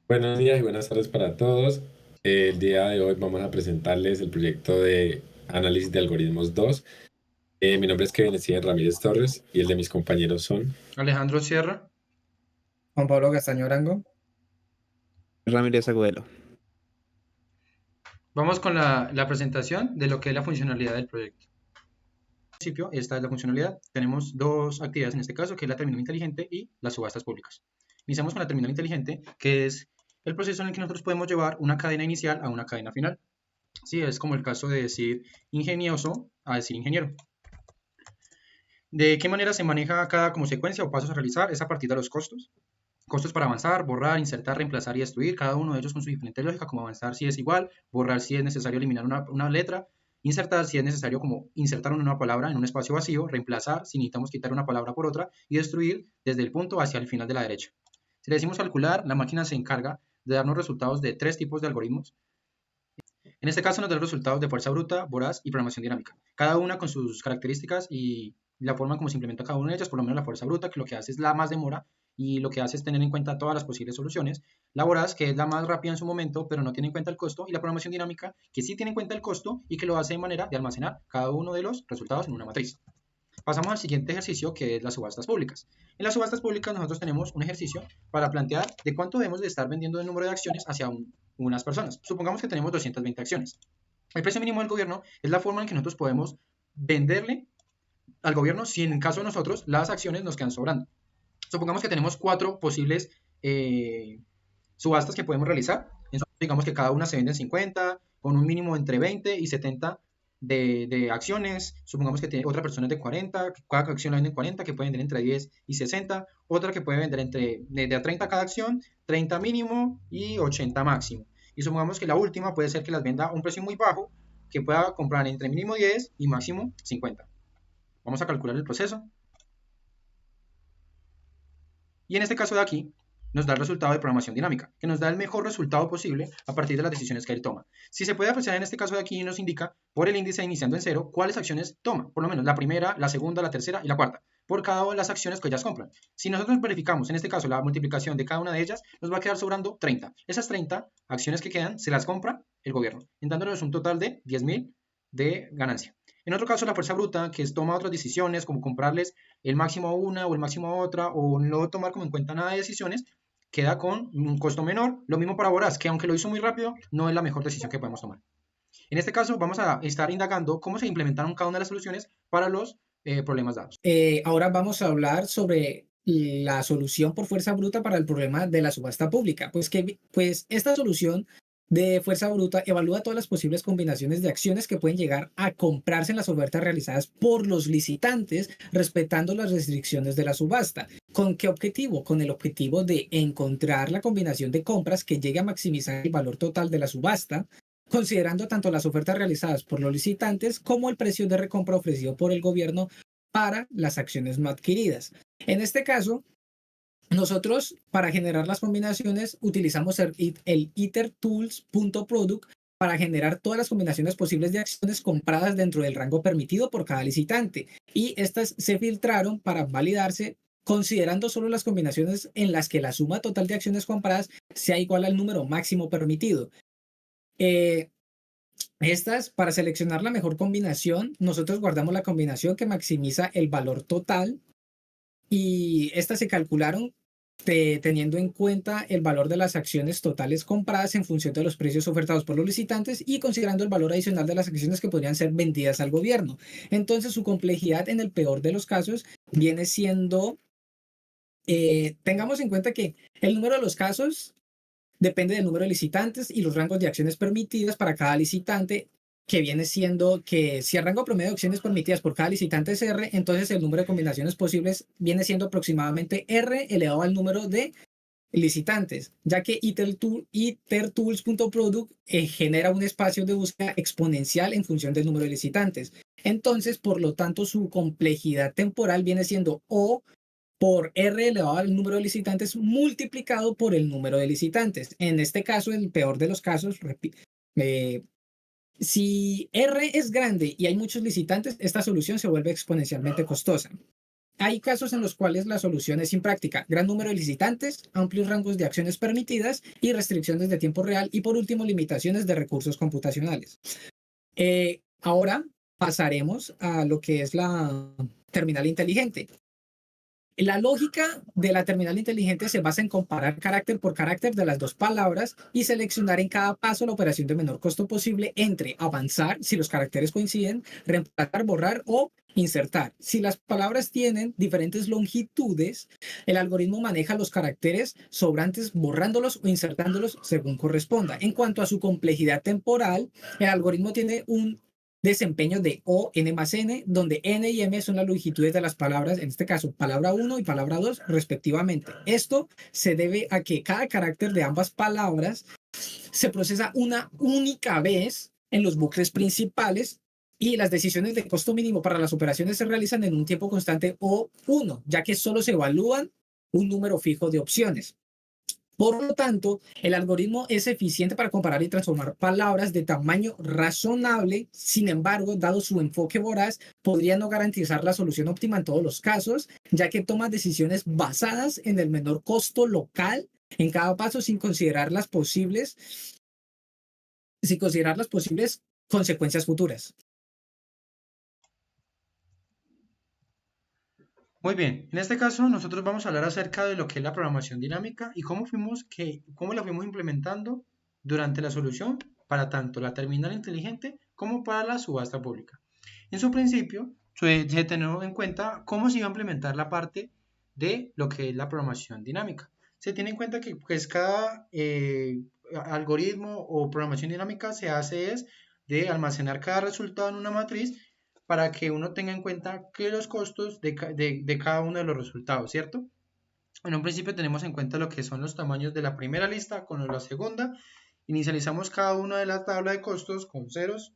Buenos días y buenas tardes para todos. El día de hoy vamos a presentarles el proyecto de análisis de algoritmos 2. Mi nombre es Kevin Steven Ramírez Torres y el de mis compañeros son. Alejandro Sierra. Juan Pablo Castaño Arango. Ramírez Agudelo. Vamos con la presentación de lo que es la funcionalidad del proyecto. En principio, esta es la funcionalidad. Tenemos dos actividades en este caso, que es la terminal inteligente y las subastas públicas. Iniciamos con la terminal inteligente, que es el proceso en el que nosotros podemos llevar una cadena inicial a una cadena final. Sí, es como el caso de decir ingenioso a decir ingeniero. ¿De qué manera se maneja cada como secuencia o pasos a realizar? Es a partir de los costos. Costos para avanzar, borrar, insertar, reemplazar y destruir, cada uno de ellos con su diferente lógica, como avanzar si es igual, borrar si es necesario eliminar una letra, insertar si es necesario como insertar una nueva palabra en un espacio vacío, reemplazar si necesitamos quitar una palabra por otra y destruir desde el punto hacia el final de la derecha. Si le decimos calcular, la máquina se encarga de darnos resultados de tres tipos de algoritmos. En este caso nos da los resultados de fuerza bruta, voraz y programación dinámica, cada una con sus características y la forma como se implementa cada una de ellas. Por lo menos la fuerza bruta, que lo que hace es la más demora y lo que hace es tener en cuenta todas las posibles soluciones. La voraz, que es la más rápida en su momento, pero no tiene en cuenta el costo. Y la programación dinámica, que sí tiene en cuenta el costo y que lo hace de manera de almacenar cada uno de los resultados en una matriz. Pasamos al siguiente ejercicio, que es las subastas públicas. En las subastas públicas nosotros tenemos un ejercicio para plantear de cuánto debemos de estar vendiendo el número de acciones hacia unas personas. Supongamos que tenemos 220 acciones. El precio mínimo del gobierno es la forma en que nosotros podemos venderle al gobierno si en caso de nosotros las acciones nos quedan sobrando. Supongamos que tenemos cuatro posibles subastas que podemos realizar. Entonces, digamos que cada una se vende en 50, con un mínimo entre 20 y 70 de acciones. Supongamos que tiene otra persona es de 40, cada acción la vende en 40, que puede vender entre 10 y 60. Otra que puede vender de a 30 cada acción, 30 mínimo y 80 máximo. Y supongamos que la última puede ser que las venda a un precio muy bajo, que pueda comprar entre mínimo 10 y máximo 50. Vamos a calcular el proceso. Y en este caso de aquí, nos da el resultado de programación dinámica, que nos da el mejor resultado posible a partir de las decisiones que él toma. Si se puede apreciar en este caso de aquí, nos indica por el índice iniciando en cero cuáles acciones toma, por lo menos la primera, la segunda, la tercera y la cuarta, por cada una de las acciones que ellas compran. Si nosotros verificamos en este caso la multiplicación de cada una de ellas, nos va a quedar sobrando 30. Esas 30 acciones que quedan se las compra el gobierno, dándonos un total de 10.000 de ganancia. En otro caso, la fuerza bruta, que es toma otras decisiones, como comprarles el máximo a una o el máximo a otra, o no tomar como en cuenta nada de decisiones, queda con un costo menor. Lo mismo para voraz, que aunque lo hizo muy rápido, no es la mejor decisión que podemos tomar. En este caso, vamos a estar indagando cómo se implementaron cada una de las soluciones para los problemas dados. Ahora vamos a hablar sobre la solución por fuerza bruta para el problema de la subasta pública. Pues esta solución de fuerza bruta evalúa todas las posibles combinaciones de acciones que pueden llegar a comprarse en las ofertas realizadas por los licitantes, respetando las restricciones de la subasta. ¿Con qué objetivo? Con el objetivo de encontrar la combinación de compras que llegue a maximizar el valor total de la subasta, considerando tanto las ofertas realizadas por los licitantes como el precio de recompra ofrecido por el gobierno para las acciones no adquiridas. En este caso, nosotros para generar las combinaciones utilizamos el itertools.product para generar todas las combinaciones posibles de acciones compradas dentro del rango permitido por cada licitante, y estas se filtraron para validarse considerando solo las combinaciones en las que la suma total de acciones compradas sea igual al número máximo permitido. Para seleccionar la mejor combinación, nosotros guardamos la combinación que maximiza el valor total, y estas se calcularon teniendo en cuenta el valor de las acciones totales compradas en función de los precios ofertados por los licitantes y considerando el valor adicional de las acciones que podrían ser vendidas al gobierno. Entonces, su complejidad en el peor de los casos viene siendo, tengamos en cuenta que el número de los casos depende del número de licitantes y los rangos de acciones permitidas para cada licitante, que viene siendo que si el rango promedio de acciones permitidas por cada licitante es R, entonces el número de combinaciones posibles viene siendo aproximadamente R elevado al número de licitantes, ya que itertools.product genera un espacio de búsqueda exponencial en función del número de licitantes. Entonces, por lo tanto, su complejidad temporal viene siendo O por R elevado al número de licitantes multiplicado por el número de licitantes. En este caso, el peor de los casos, si R es grande y hay muchos licitantes, esta solución se vuelve exponencialmente costosa. hay casos en los cuales la solución es impráctica, gran número de licitantes, amplios rangos de acciones permitidas y restricciones de tiempo real y por último limitaciones de recursos computacionales. Ahora pasaremos a lo que es la terminal inteligente. La lógica de la terminal inteligente se basa en comparar carácter por carácter de las dos palabras y seleccionar en cada paso la operación de menor costo posible entre avanzar, si los caracteres coinciden, reemplazar, borrar o insertar. Si las palabras tienen diferentes longitudes, el algoritmo maneja los caracteres sobrantes borrándolos o insertándolos según corresponda. En cuanto a su complejidad temporal, el algoritmo tiene un desempeño de O, N más N, donde N y M son las longitudes de las palabras, en este caso palabra 1 y palabra 2 respectivamente. Esto se debe a que cada carácter de ambas palabras se procesa una única vez en los bucles principales y las decisiones de costo mínimo para las operaciones se realizan en un tiempo constante O1, ya que solo se evalúan un número fijo de opciones. Por lo tanto, el algoritmo es eficiente para comparar y transformar palabras de tamaño razonable. Sin embargo, dado su enfoque voraz, podría no garantizar la solución óptima en todos los casos, ya que toma decisiones basadas en el menor costo local en cada paso sin considerar las posibles consecuencias futuras. Muy bien, en este caso nosotros vamos a hablar acerca de lo que es la programación dinámica y cómo la fuimos implementando durante la solución para tanto la terminal inteligente como para la subasta pública. En su principio, se tuvo en cuenta cómo se iba a implementar la parte de lo que es la programación dinámica. Se tiene en cuenta que pues, cada algoritmo o programación dinámica se hace es de almacenar cada resultado en una matriz para que uno tenga en cuenta que los costos de cada uno de los resultados, ¿cierto? En un principio tenemos en cuenta lo que son los tamaños de la primera lista con la segunda. Inicializamos cada una de la tabla de costos con ceros,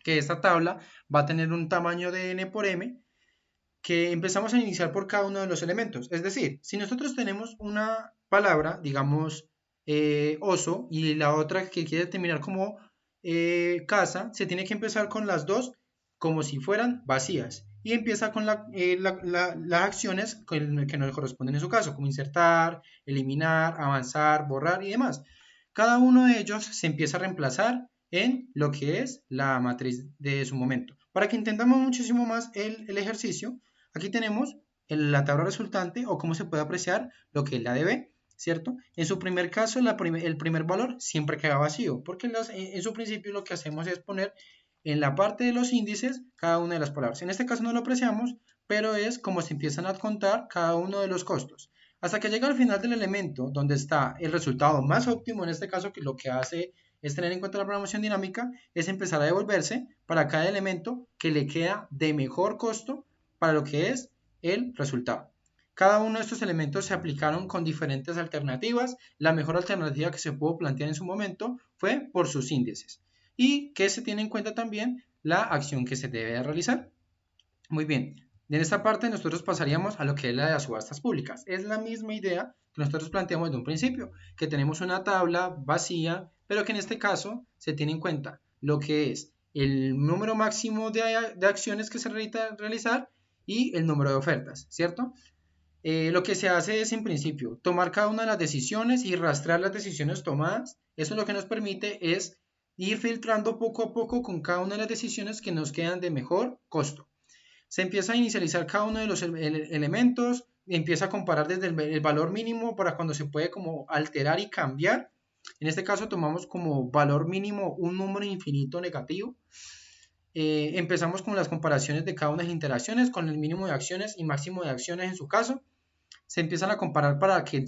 que esta tabla va a tener un tamaño de n por m, que empezamos a iniciar por cada uno de los elementos. Es decir, si nosotros tenemos una palabra, digamos oso, y la otra que quiere terminar como casa, se tiene que empezar con las dos como si fueran vacías y empieza con las acciones que nos corresponden en su caso, como insertar, eliminar, avanzar, borrar y demás. Cada uno de ellos se empieza a reemplazar en lo que es la matriz de su momento. Para que entendamos muchísimo más el ejercicio, aquí tenemos la tabla resultante o cómo se puede apreciar lo que es la DB, ¿cierto? En su primer caso, el primer valor siempre queda vacío, porque en su principio lo que hacemos es poner en la parte de los índices cada una de las palabras. En este caso no lo apreciamos, pero es como se empiezan a contar cada uno de los costos. Hasta que llega al final del elemento, donde está el resultado más óptimo, en este caso que lo que hace es tener en cuenta la programación dinámica, es empezar a devolverse para cada elemento que le queda de mejor costo para lo que es el resultado. Cada uno de estos elementos se aplicaron con diferentes alternativas. La mejor alternativa que se pudo plantear en su momento fue por sus índices. Y que se tiene en cuenta también la acción que se debe realizar. Muy bien, en esta parte nosotros pasaríamos a lo que es la de las subastas públicas. Es la misma idea que nosotros planteamos desde un principio, que tenemos una tabla vacía, pero que en este caso se tiene en cuenta lo que es el número máximo de acciones que se necesita realizar y el número de ofertas, ¿cierto? Lo que se hace es, en principio, tomar cada una de las decisiones y rastrear las decisiones tomadas. Eso lo que nos permite es ir filtrando poco a poco con cada una de las decisiones que nos quedan de mejor costo. Se empieza a inicializar cada uno de los elementos, empieza a comparar desde el valor mínimo para cuando se puede como alterar y cambiar. En este caso tomamos como valor mínimo un número infinito negativo. Empezamos con las comparaciones de cada una de las interacciones con el mínimo de acciones y máximo de acciones en su caso. Se empiezan a comparar para que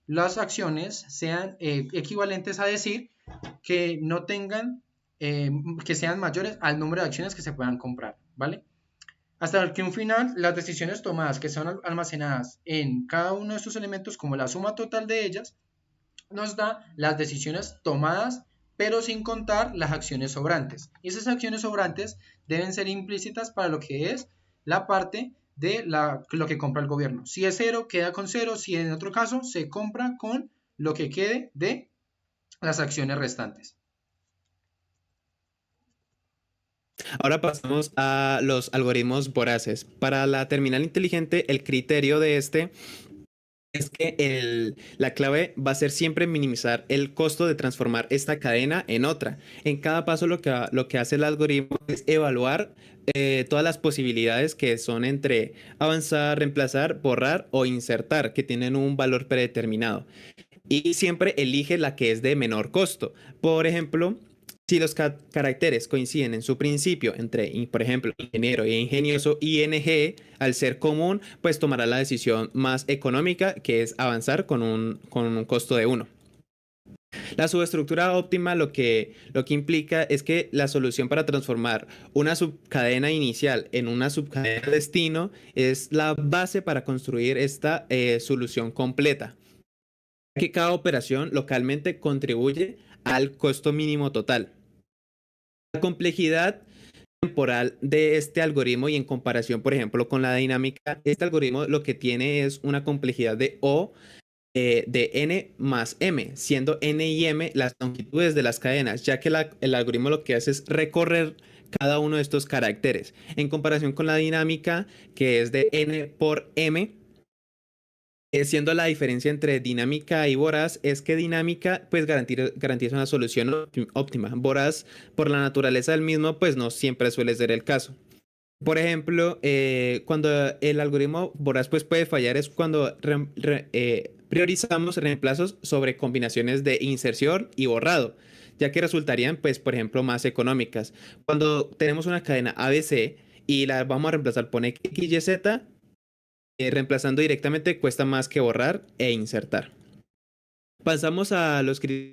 las acciones sean equivalentes a decir que no tengan, que sean mayores al número de acciones que se puedan comprar, ¿vale? Hasta que un final, las decisiones tomadas que son almacenadas en cada uno de estos elementos como la suma total de ellas, nos da las decisiones tomadas, pero sin contar las acciones sobrantes. Y esas acciones sobrantes deben ser implícitas para lo que es la parte de lo que compra el gobierno. Si es cero, queda con cero. Si en otro caso, se compra con lo que quede de las acciones restantes. Ahora pasamos a los algoritmos voraces. Para la terminal inteligente, el criterio de este es que la clave va a ser siempre minimizar el costo de transformar esta cadena en otra. En cada paso lo que hace el algoritmo es evaluar todas las posibilidades que son entre avanzar, reemplazar, borrar o insertar, que tienen un valor predeterminado. Y siempre elige la que es de menor costo. Por ejemplo, si los caracteres coinciden en su principio entre, por ejemplo, ingeniero e ingenioso, ing, al ser común, pues tomará la decisión más económica, que es avanzar con un costo de 1. La subestructura óptima lo que implica es que la solución para transformar una subcadena inicial en una subcadena destino es la base para construir esta solución completa, que cada operación localmente contribuye al costo mínimo total. La complejidad temporal de este algoritmo y en comparación, por ejemplo, con la dinámica, este algoritmo lo que tiene es una complejidad de O de n más m, siendo n y m las longitudes de las cadenas, ya que el algoritmo lo que hace es recorrer cada uno de estos caracteres. En comparación con la dinámica, que es de n por m, siendo la diferencia entre dinámica y voraz es que dinámica pues garantiza una solución óptima. Voraz, por la naturaleza del mismo, pues no siempre suele ser el caso. Por ejemplo, cuando el algoritmo voraz pues puede fallar es cuando priorizamos reemplazos sobre combinaciones de inserción y borrado, ya que resultarían pues por ejemplo más económicas. Cuando tenemos una cadena ABC y la vamos a reemplazar por X, Y, Z, reemplazando directamente cuesta más que borrar e insertar. Pasamos a los criterios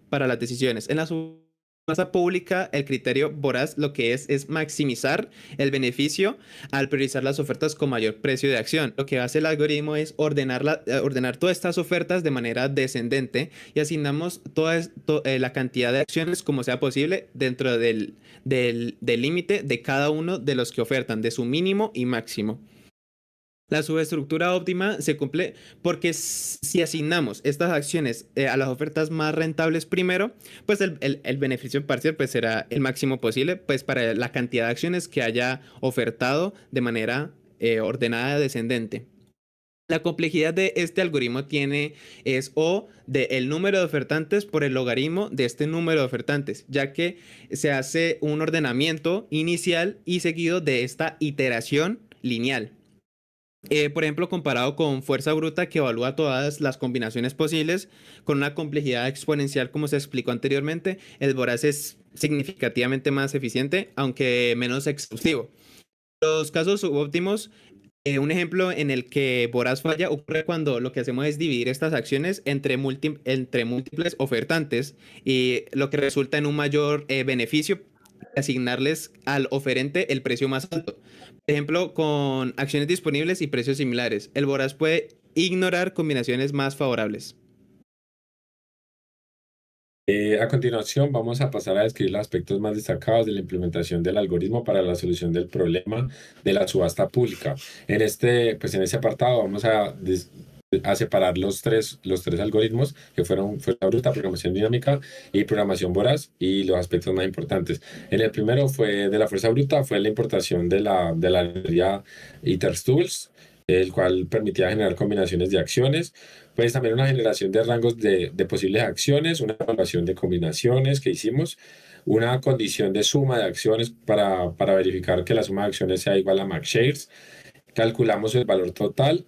para las decisiones. En la subasta pública, el criterio voraz lo que es maximizar el beneficio al priorizar las ofertas con mayor precio de acción. Lo que hace el algoritmo es ordenar todas estas ofertas de manera descendente y asignamos la cantidad de acciones como sea posible dentro del límite de cada uno de los que ofertan, de su mínimo y máximo. La subestructura óptima se cumple porque si asignamos estas acciones a las ofertas más rentables primero, pues el beneficio parcial pues será el máximo posible pues para la cantidad de acciones que haya ofertado de manera ordenada descendente. La complejidad de este algoritmo es O de el número de ofertantes por el logaritmo de este número de ofertantes, ya que se hace un ordenamiento inicial y seguido de esta iteración lineal. Por ejemplo, comparado con fuerza bruta que evalúa todas las combinaciones posibles con una complejidad exponencial como se explicó anteriormente, el voraz es significativamente más eficiente, aunque menos exhaustivo. Los casos subóptimos, un ejemplo en el que voraz falla ocurre cuando lo que hacemos es dividir estas acciones entre múltiples ofertantes y lo que resulta en un mayor beneficio asignarles al oferente el precio más alto. Por ejemplo, con acciones disponibles y precios similares, el voraz puede ignorar combinaciones más favorables. A continuación, vamos a pasar a describir los aspectos más destacados de la implementación del algoritmo para la solución del problema de la subasta pública. En este apartado vamos a separar los tres algoritmos que fueron fuerza bruta, programación dinámica y programación voraz y los aspectos más importantes. En el primero de la fuerza bruta fue la importación de la librería itertools, el cual permitía generar combinaciones de acciones, pues también una generación de rangos de posibles acciones, una evaluación de combinaciones que hicimos, una condición de suma de acciones para verificar que la suma de acciones sea igual a max shares, calculamos el valor total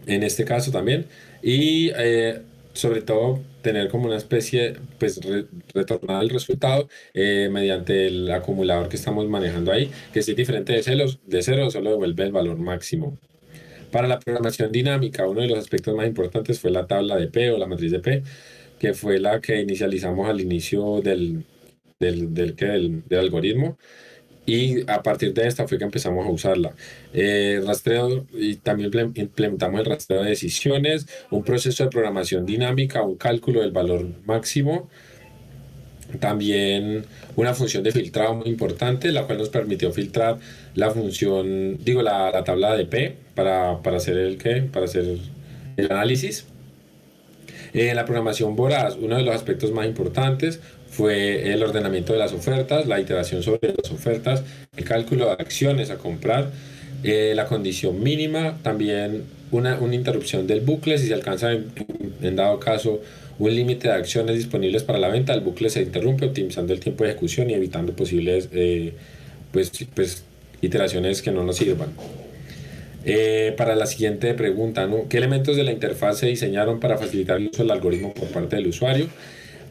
en este caso también y sobre todo tener como una especie, pues retornar el resultado mediante el acumulador que estamos manejando ahí, que si es diferente de cero, solo devuelve el valor máximo. Para la programación dinámica, uno de los aspectos más importantes fue la tabla de P o la matriz de P, que fue la que inicializamos al inicio del algoritmo. Y a partir de esta fue que empezamos a usarla. Rastreo, y también implementamos el rastreo de decisiones, un proceso de programación dinámica, un cálculo del valor máximo. También una función de filtrado muy importante, la cual nos permitió filtrar la función, la tabla de P para hacer el análisis. En la programación voraz, uno de los aspectos más importantes fue el ordenamiento de las ofertas, la iteración sobre las ofertas, el cálculo de acciones a comprar, la condición mínima, también una interrupción del bucle. Si se alcanza en dado caso un límite de acciones disponibles para la venta, el bucle se interrumpe optimizando el tiempo de ejecución y evitando posibles pues, iteraciones que no nos sirvan. Para la siguiente pregunta, ¿no? ¿Qué elementos de la interfaz se diseñaron para facilitar el uso del algoritmo por parte del usuario?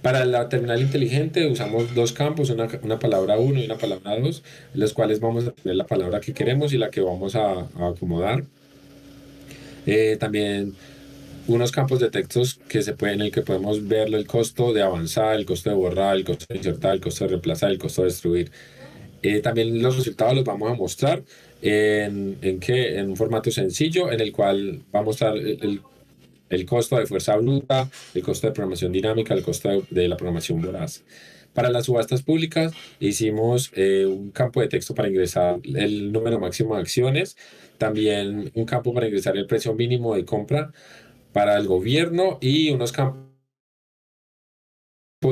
Para la terminal inteligente usamos dos campos, una palabra 1 y una palabra 2, en los cuales vamos a tener la palabra que queremos y la que vamos a acomodar. También unos campos de textos en el que podemos ver el costo de avanzar, el costo de borrar, el costo de insertar, el costo de reemplazar, el costo de destruir. También los resultados los vamos a mostrar en un formato sencillo, en el cual va a mostrar el costo de fuerza bruta, el costo de programación dinámica, el costo de la programación voraz. Para las subastas públicas hicimos un campo de texto para ingresar el número máximo de acciones, también un campo para ingresar el precio mínimo de compra para el gobierno y unos campos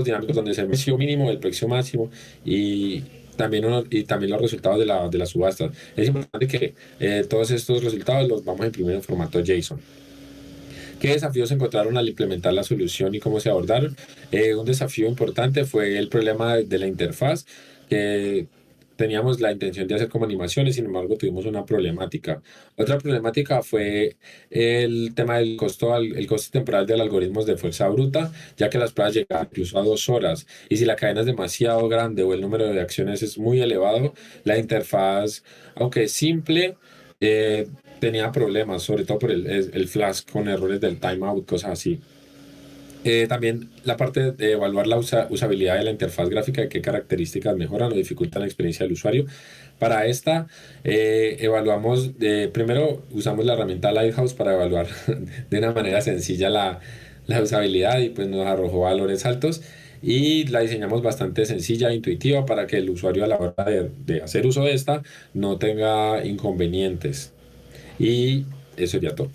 dinámicos donde se el precio mínimo, el precio máximo y también los resultados de la subasta. Es importante que todos estos resultados los vamos a imprimir en formato JSON. ¿Qué desafíos encontraron al implementar la solución y cómo se abordaron? Un desafío importante fue el problema de la interfaz, que teníamos la intención de hacer como animaciones, sin embargo tuvimos una problemática. Otra problemática fue el tema del costo, el costo temporal del algoritmo de fuerza bruta, ya que las pruebas llegaban incluso a 2 horas. Y si la cadena es demasiado grande o el número de acciones es muy elevado, la interfaz, aunque es simple, tenía problemas, sobre todo por el flash con errores del timeout, cosas así. También la parte de evaluar la usabilidad de la interfaz gráfica, de qué características mejoran o dificultan la experiencia del usuario. Para esta, evaluamos, primero usamos la herramienta Lighthouse para evaluar de una manera sencilla la usabilidad y pues nos arrojó valores altos. Y la diseñamos bastante sencilla e intuitiva para que el usuario a la hora de hacer uso de esta no tenga inconvenientes. Y eso ya todo.